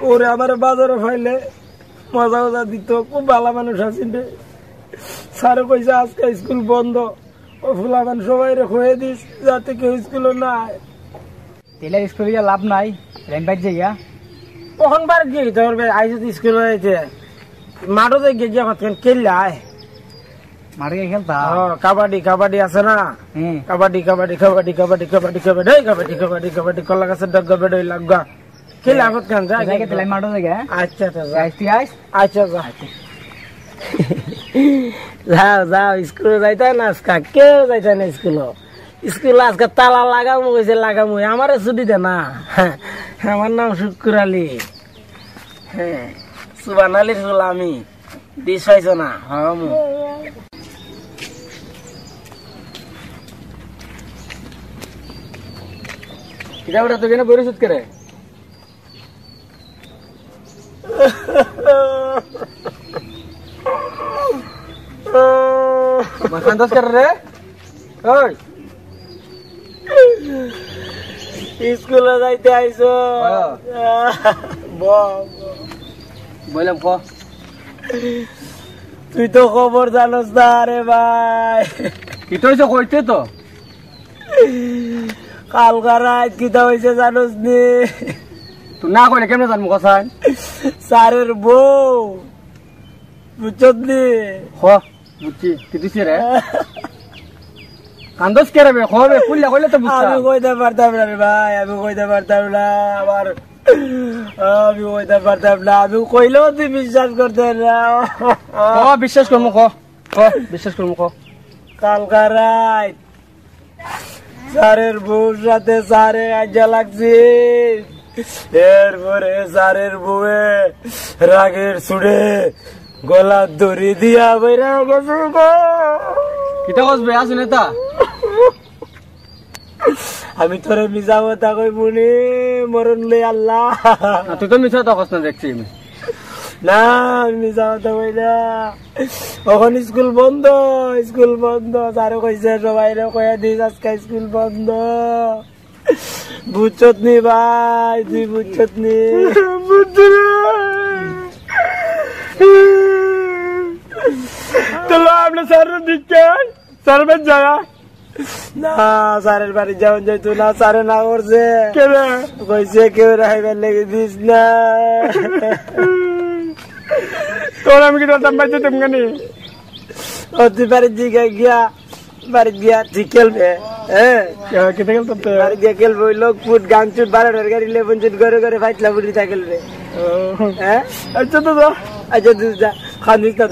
ওরে আমার বাজারে ফাইলে মজা মজা দিত খুব ভালো মানুষ আছেন রে সারে কইছে আজকে স্কুল বন্ধ ও ফুলা মানুষ সবাই রে হয়ে দিস যাতে কেউ স্কুলে না তেলে স্কুলে গিয়ে লাভ নাই রেনবাইট যাইয়া কখন বার গিয়ে তোর আইসে স্কুল হয়েছে মাঠও যাই গিয়ে কতক্ষণ খেললে আয় মাঠে গিয়ে খেলতা কাবাডি কাবাডি আছে না কাবাডি কাবাডি কাবাডি কাবাডি কাবাডি কাবাডি কাবাডি কাবাডি কাবাডি কলা গাছে ডগা বেডই লাগা খেলে আগত কেন যা তেলে মাঠও যাই আচ্ছা আচ্ছা যা যাও যাও স্কুলে যাইতা না আজকা কেউ যাইতা না স্কুল আজকে তালা লাগামু কইছে লাগামু আমারে ছুটি দে না আমার নাম শুক্কুর আলী হ্যাঁ সুবান আলীর ছোলা আমি দিস পাইছ না হামু কিটা বড় তো কেন পরিশোধ করে মাখান দস করে রে ওই স্কুলে যাইতে আইছো বললাম ক তুই তো খবর জানোস না রে ভাই কি তো কইতে তো কালকা রাত কিটা হয়েছে জানোস নি তুই না কইলে কেমনে জানবো কথা স্যারের বউ বুঝছত নি বুঝছি কি দিছে রে কান্দস কেরে বে খবে ফুললা কইলে তো বুঝছ আমি কইতে পারতাম না রে ভাই আমি কইতে পারতাম না আবার আমি কইতে পারতাম না আমি কইলেও তুই বিশ্বাস করতে না বিশ্বাস করমু বিশ্বাস করমু কালকা রাত স্যারের বউর সাথে স্যারে আজ্জা লাগছে এরপরে স্যারের বউয়ে রাগের ছুড়ে গলা দড়ি দিয়া বেরা গেছে কিটা কসবে আসু নেতা আমি তোরে মিছা কথা কই মুনি মরণ লই আল্লাহ তুই তো মিছা কথা কস না দেখছি না মিছা কথা কই না এখন স্কুল বন্ধ স্যারে কইছে সবাই রে কইয়া দিস আজকে স্কুল বন্ধ বুঝছত নি ভাই তুই বুঝছত নি চলো আপনি স্যার দিচ্ছেন স্যার বেশ জায়গা না স্যারের বাড়ি যেমন যাইতো না, স্যারে না করছে কইছে কেউ রাইবার লেগে দিস না। তোর আমি কি তোর বাড়িতে তুমি অতি বাড়ির দিকে গিয়া বাড়ি গিয়া ঠিক খেলবে। হ্যাঁ কেটে গেল তো বাড়ি গিয়া খেলবে ওই লোক ফুট গান চুট 12টার গাড়ি লেবন চুট ঘরে ঘরে ফাইটলা ফুটি তা খেলবে। হ্যাঁ আচ্ছা তো আচ্ছা তুই যা খানিস না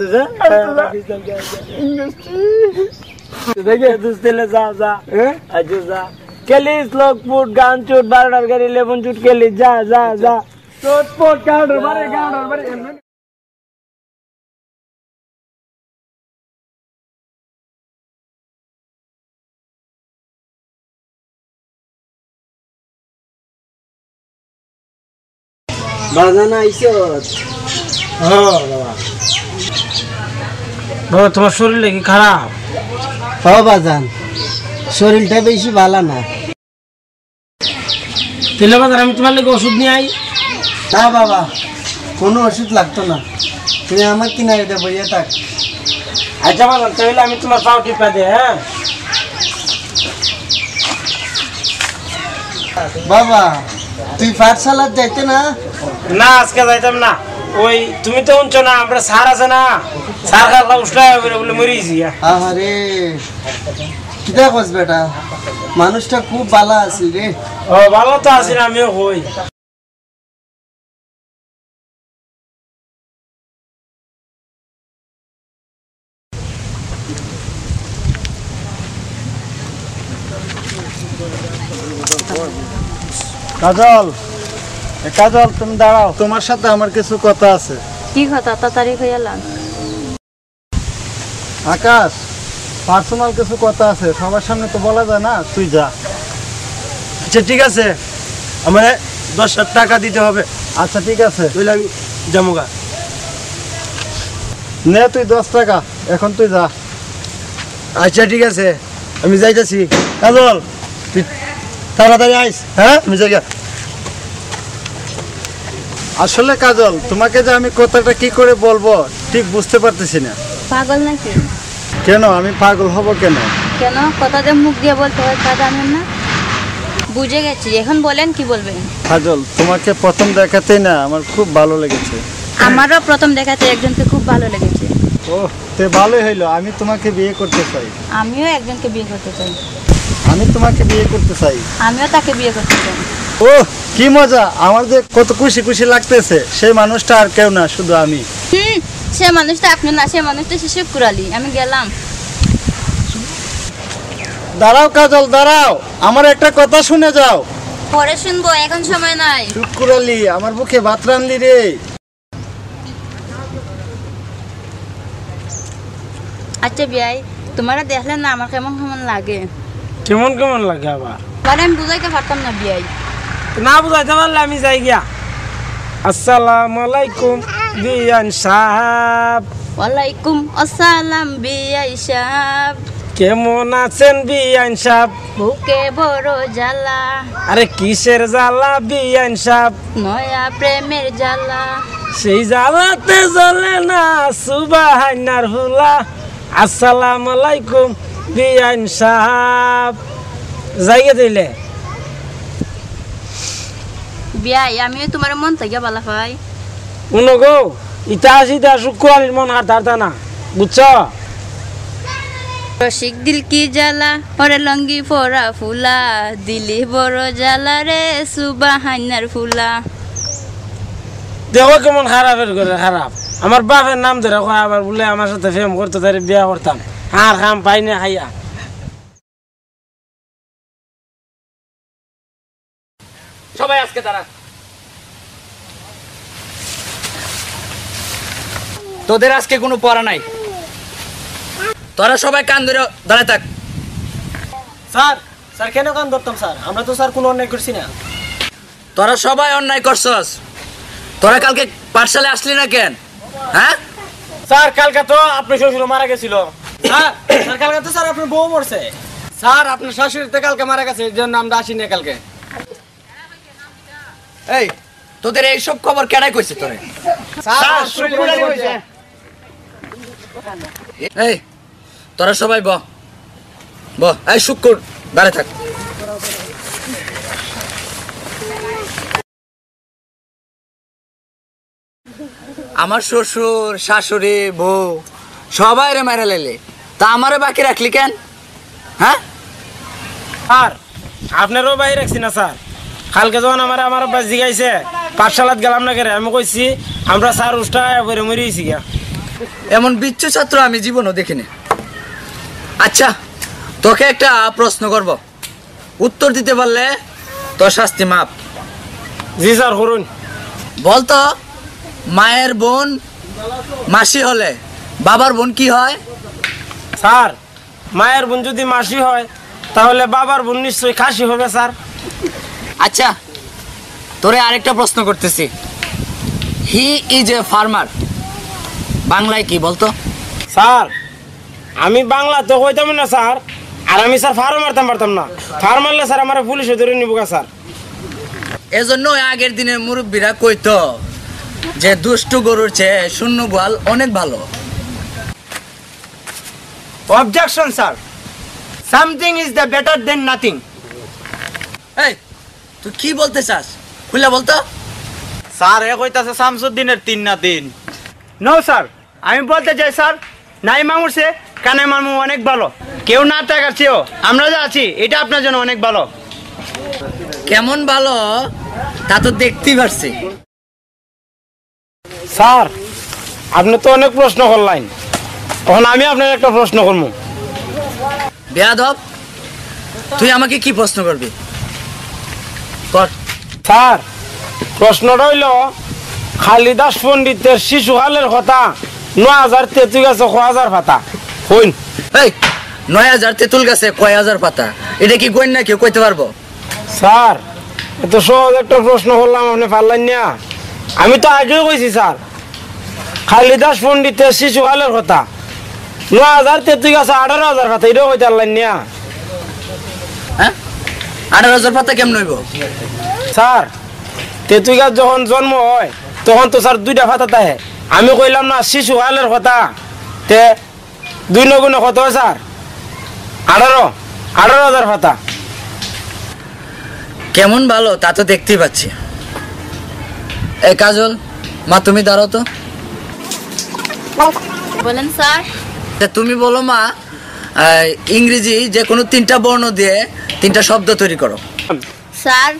তুই দেখে দুস্তেলে যা যা। আচ্ছা যা খেলিস লোক ফুট গান চুট 12টার গাড়ি লেবন চুট খেলিস যা যা যা চটপট কাউন্টার বারে বাজান আইছো? বাবা তোমার শরীর কি খারাপ? ও বাজান শরীরটা বেশি ভালো না। তেলে বাজার আমি তোমার লেগে ওষুধ নিয়ে আই। না বাবা কোনো ওষুধ লাগতো না, তুই আমার কিনারে বইয়ে থাক। আচ্ছা বাজার তাহলে আমি তোমার পাও টিপা দে। হ্যাঁ বাবা তুই পাঠশালার যাইতে না? না আজকে যাইতাম না। ওই তুমি তো শুনছো না আমরা সার আছে না, সার খাওয়া উঠলাই বলে মরিয়েছি। আরে কিটা কস বেটা, মানুষটা খুব ভালো আছিল রে। ও ভালো তো আছি না আমিও হই। কাজল, কাজল তুমি দাঁড়াও, তোমার সাথে আমার কিছু কথা আছে। কি কথা তাড়াতাড়ি হয়ে এলাম? আকাশ, পার্সোনাল কিছু কথা আছে, সবার সামনে তো বলা যায় না, তুই যা। আচ্ছা ঠিক আছে, আমার 10,000 টাকা দিতে হবে। আচ্ছা ঠিক আছে, বুঝলে আমি জামুগা নে তুই 10 টাকা, এখন তুই যা। আচ্ছা ঠিক আছে আমি যাইতেছি। কাজল তুই তাড়াতাড়ি আইস। হ্যাঁ আমি যাই। আসলে কাজল, তোমাকে যে আমি কথাটা কি করে বলবো ঠিক বুঝতে পারতেছি না। পাগল নাকি? কেন আমি পাগল হব কেন? কেন কথা যে মুখ দিয়ে বলতে হয় তা জানেন না? বুঝে গেছি, এখন বলেন কি বলবেন? কাজল, তোমাকে প্রথম দেখাতেই না আমার খুব ভালো লেগেছে। আমারও প্রথম দেখাতে একজনকে খুব ভালো লেগেছে। ও তে ভালোই হইলো, আমি তোমাকে বিয়ে করতে চাই। আমিও একজনকে বিয়ে করতে চাই। আমি তোমাকে বিয়ে করতে চাই। আমিও তাকে বিয়ে করতে চাই। ও কি মজা, আমার যে কত খুশি খুশি লাগতেছে। সেই মানুষটা আর কেউ না, শুধু আমি। সে মানুষটা আপনি না, সে মানুষটা শিশু কুরালি। আমি গেলাম। দাঁড়াও কাজল দাঁড়াও, আমার একটা কথা শুনে যাও। পরে শুনবো, এখন সময় নাই। শুক্র আলী, আমার বুকে ভাত রানলি রে। আচ্ছা বিয়াই, তোমারা দেখলে না আমার কেমন কেমন লাগে? কেমন কেমন লাগে আবার? মানে আমি বুঝাইতে পারতাম না বিয়াই। না বুঝাইতে পারলে আমি যাই গিয়া। আসসালামু আলাইকুম বিয়ান সাহেব। ওয়ালাইকুম আসসালাম বিয়াই সাহেব। কেমন আছেন বিয়ান সাহেব? বুকে বড় জ্বালা। আরে কিসের জ্বালা বিয়ান সাহেব? নয়া প্রেমের জ্বালা। সেই জ্বালাতে জ্বলে না সুবহানার হুলা। আসসালামু আলাইকুম বিয়ান সাহেব। যাইয়ে দিলে বিয়াই, আমিও তোমার মন থেকে ভালো পাই। উনো গো, ইটা আসিটা শুক্রালির মন আর ধারতা না, বুঝছ? রসিক দিল কি জ্বালা, ওরে লঙ্গি পরা ফুলা। দিলি বড় জ্বালা রে সুবহানার ফুলা। দেখো কেমন খারাপের করে খারাপ। আমার বাপের নাম ধরে কয় আবার বলে আমার সাথে প্রেম করতে তারে বিয়া করতাম। আর খাম পাই না খাইয়া। সবাই আজকে তারা তোদের আজকে কোনো পড়া নাই, তোরা সবাই কান ধরে দাঁড়ায় থাক। স্যার, স্যার কেন কান ধরতাম স্যার? আমরা তো স্যার কোনো অন্যায় করছি না। তোরা সবাই অন্যায় করছস। তোরা কালকে পাঠশালায় আসলি না কেন? হ্যাঁ স্যার কালকে তো আপনার শ্বশুর মারা গেছিল। স্যার কালকে তো স্যার আপনার বউ মরছে। স্যার আপনার শাশুড়ি তো কালকে মারা গেছে, এই জন্য আমরা আসি না কালকে। এই তোদের এইসব খবর কেডাই কইছে তোরে? স্যার শুক্রবারে হইছে। এই তোরা সবাই ব। এই শুক্র দাঁড়ে থাক। আমার শ্বশুর শাশুড়ি বউ সবাই রে মারা লাইলে, তা আমারে বাকি রাখলি কেন? হ্যাঁ স্যার আপনারও বাই রাখছি না স্যার। কালকে যখন আমার আব্বা জিগাইছে পাঠশালাত গেলাম না কেন, আমি কইছি আমরা স্যার উষ্টা করে মরিয়েছি গিয়া। এমন বিচ্ছু ছাত্র আমি জীবনও দেখিনি। আচ্ছা তোকে একটা প্রশ্ন করব, উত্তর দিতে পারলে তোর শাস্তি মাপ। জি স্যার করুন। বলতো মায়ের বোন মাসি হলে বাবার বোন কি হয়? স্যার মায়ের বোন যদি মাসি হয় তাহলে বাবার বোন নিশ্চয়ই খাসি হবে স্যার। আচ্ছা তোরে আরেকটা প্রশ্ন করতেছি, হি ইজ এ ফার্মার বাংলায় কি বলতো? স্যার আমি বাংলা তো কইতাম না স্যার, আর আমি স্যার ফার্ম মারতাম পারতাম না। ফার্ম মারলে স্যার আমার পুলিশে ধরে নিব স্যার। এজন্য আগের দিনের মুরব্বীরা কইতো যে দুষ্টু গরুর চেয়ে শূন্য গোয়াল অনেক ভালো। Objection sir, something is the better then nothing. এই তুই কি বলতে চাস খুলে বলতো? স্যার এ কইতাছে শামসুদ্দিনের 3 না 3। নো স্যার, আমি বলতে চাই স্যার নাই মামুর সে কানে মামু অনেক ভালো। কেউ না থাকার চেয়েও আমরা যা আছি এটা আপনার জন্য অনেক ভালো। কেমন ভালো তা তো দেখতেই পারছি। স্যার আপনি তো অনেক প্রশ্ন করলেন, তখন আমি আপনার একটা প্রশ্ন করবো। বেয়াদব তুই আমাকে কি প্রশ্ন করবি কর। স্যার প্রশ্নটা হইল কালিদাস পণ্ডিতের শিশুকালের কথা ৯,০০০ তেঁতুল গাছে ১,০০০ পাতা হইন। এই ৯,০০০ তেঁতুল গাছে কয় হাজার পাতা, এটা কি গইন না কেউ কইতে পারবো? স্যার এত সহজ একটা প্রশ্ন করলাম আপনি পারলেন না। আমি তো আগেও কইছি স্যার কালিদাস পণ্ডিতের শিশুকালের কথা ৯,০০০ তেঁতুল গাছে ১৮,০০০ পাতা, এটাও কইতে পারলেন না। হ্যাঁ ১৮,০০০ পাতা কেমন হইব? স্যার তেঁতুল গাছ যখন জন্ম হয় তখন তো স্যার 2টা পাতা থাকে। আমি কইলাম না শিশুকালের কথা, তে 2 × 9 কত হয় স্যার? ১৮,০০০ পাতা। কেমন ভালো তা তো দেখতেই পাচ্ছি। এই কাজল মা তুমি দাঁড়াও তো। বলেন স্যার। তুমি বলো মা, ইংরেজি যে কোনো 3টা বর্ণ দিয়ে 3টা শব্দ তৈরি করো। স্যার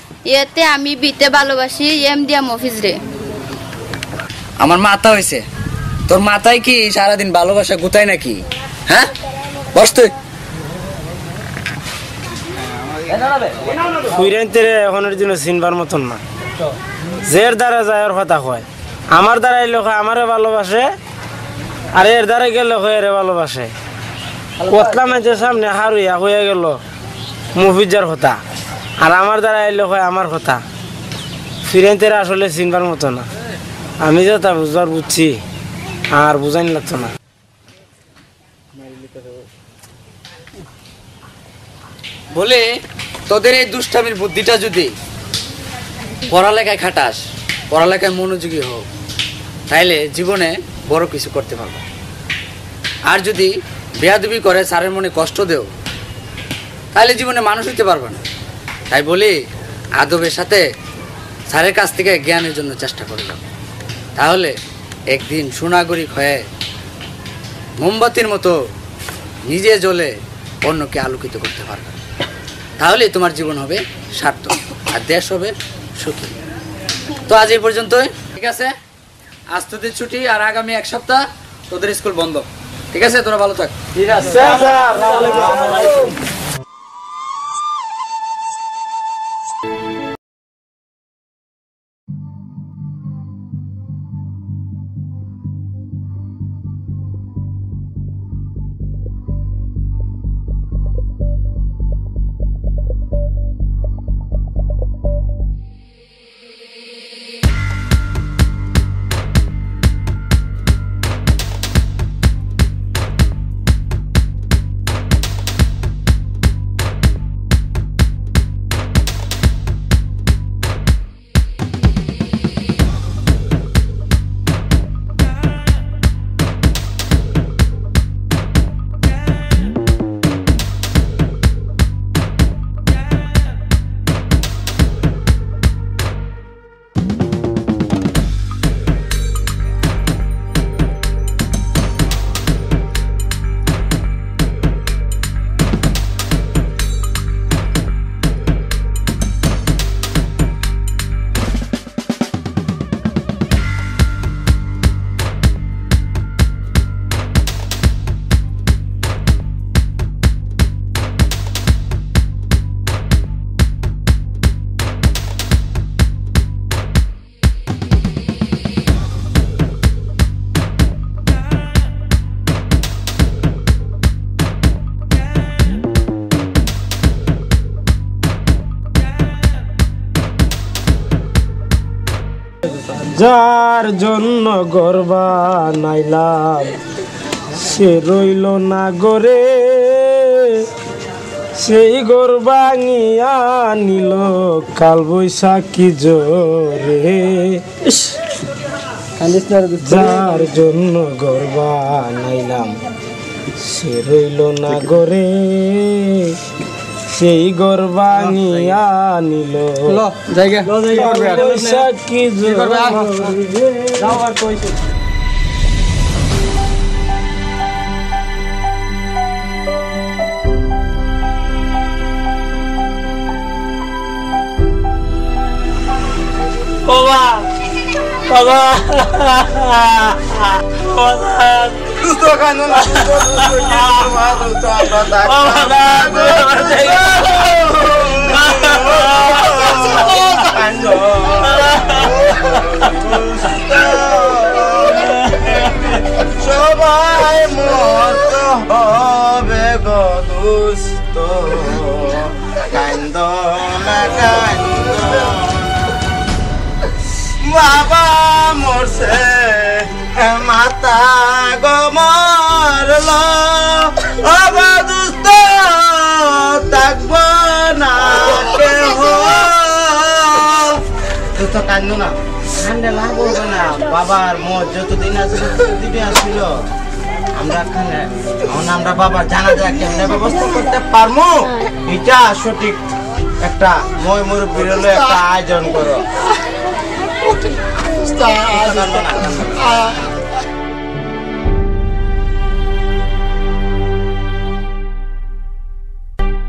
এতে আমি বিতে ভালোবাসি, এম দিয়া মফিজ রে। আমার মাথা হয়েছে, তোর মাথায় কি সারাদিন ভালোবাসা গুতায় নাকি? হ্যাঁ বস তুই। হুইরেন্তেরে এখনের জন্য চিনবার মতন না, যের দ্বারা যায় ওর কথা কয়। আমার দ্বারা এলো আমারে ভালোবাসে, আর এর দ্বারা গেল এরে ভালোবাসে। কতলা মেয়ের সামনে হারুইয়া হয়ে গেল মুফিজার কথা, আর আমার দ্বারা এলো আমার কথা। ফিরেন্তের আসলে চিনবার মতো না। আমি যে তা বুঝবার বুঝছি, আর বুঝাইন লাগতো না। বলে তোদের এই দুষ্টামির বুদ্ধিটা যদি পড়ালেখায় খাটাস, পড়ালেখায় মনোযোগী হোক, তাইলে জীবনে বড় কিছু করতে পারবো। আর যদি বেয়াদবি করে স্যারের মনে কষ্ট দেও, তাহলে জীবনে মানুষ হইতে পারবে না। তাই বলি আদবের সাথে স্যারের কাছ থেকে জ্ঞানের জন্য চেষ্টা করবে, তাহলে একদিন সুনাগরিক হয়ে মোমবাতির মতো নিজে জ্বলে অন্যকে আলোকিত করতে পারবে। তাহলে তোমার জীবন হবে সার্থক, আর দেশ হবে সুখী। তো আজ এই পর্যন্তই, ঠিক আছে? আজ তোদের ছুটি, আর আগামী 1 সপ্তাহ তোদের স্কুল বন্ধ, ঠিক আছে? তোরা ভালো থাক। ঠিক আছে। যার জন্য গর্বা নাইলাম সে রইল না গরে, সেই ঘর ভাঙিয়া নিল কাল বৈশাখী জোরে। যার জন্য ঘর বানাইলাম সে রইল না গরে, সেই ঘর ভাঙিয়া নিল বৈশাখী জোরে। বাবা বাবা দুটো কানো না সবাই মত হবে গো দুষ্ট, কান্দ না কান্দ বাবা মরছে মাতা গো মরল, বাবা দুষ্ট থাকব না কেহ। দুষ্ট কান্দ না, ঠান্ডা লাগবো না, বাবার মোট যতদিন আসছিল ততদিনই আসছিল। আমরা আমরা বাবার জানাজা কেমনে ব্যবস্থা করতে পারবো, এটা সঠিক একটা মই মুরব্বির হলো একটা আয়োজন করো।